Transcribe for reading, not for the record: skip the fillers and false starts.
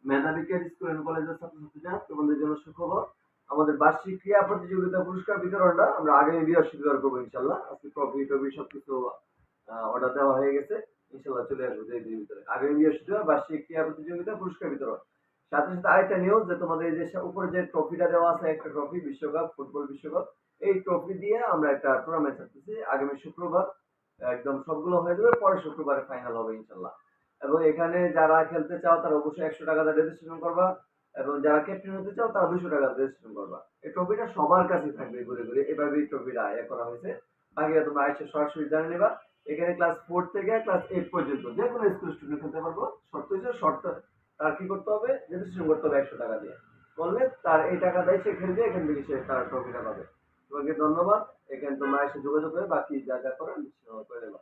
মেধাবিজ্ঞান school and কলেজের ছাত্রছাত্রীরা তোমাদের জন্য সুখবর। আমাদের বার্ষিক ক্রীড়া প্রতিযোগিতা পুরস্কার বিতরণটা আমরা আগামী বৃহস্পতিবার করবো ইনশাল্লাহ। আজকে ট্রফি টফি সবকিছু অর্ডার দেওয়া হয়ে গেছে। ইনশাল্লাহ চলে আসবো এই দিনের ভিতরে। আগামী বৃহস্পতিবার বার্ষিক ক্রীড়া প্রতিযোগিতা পুরস্কার বিতরণ। সাথে সাথে আরেকটা নিউজ যে তোমাদের এই যে উপরে যে ট্রফিটা দেওয়া আছে, একটা ট্রফি বিশ্বকাপ, ফুটবল বিশ্বকাপ, এই ট্রফি দিয়ে আমরা একটা টুর্নামেন্ট থাকতেছি আগামী শুক্রবার। একদম সবগুলো হয়ে যাবে, পরের শুক্রবারে ফাইনাল হবে ইনশাল্লাহ। এবং এখানে যারা খেলতে চাও তারা অবশ্যই 100 টাকা দিয়ে রেজিস্ট্রেশন করবা, এবং যারা ক্যাপ্টেন হতে চাও তারা 200 টাকা রেজিস্ট্রেশন করবা। এই ট্রফিটা সবার কাছে থাকবে ঘুরে ঘুরে, এভাবে এই ট্রফিটা করা হয়েছে। বাকিটা তোমরা এসে সরাসরি জানে নেবা। এখানে ক্লাস 4 থেকে ক্লাস 8 পর্যন্ত যে কোনো স্কুল স্টুডেন্ট খেলতে পারবো। শর্ত হচ্ছে শর্ত তার কি করতে হবে, রেজিস্ট্রেশন করতে হবে 100 টাকা দিয়ে। করলে তার এই টাকা দেয় সে খেলবে, এখান থেকে সে তার ট্রফিটা পাবে। তোমাকে ধন্যবাদ। এখানে তোমরা এসে যোগাযোগ করে বাকি যা যা করার করে দেবা।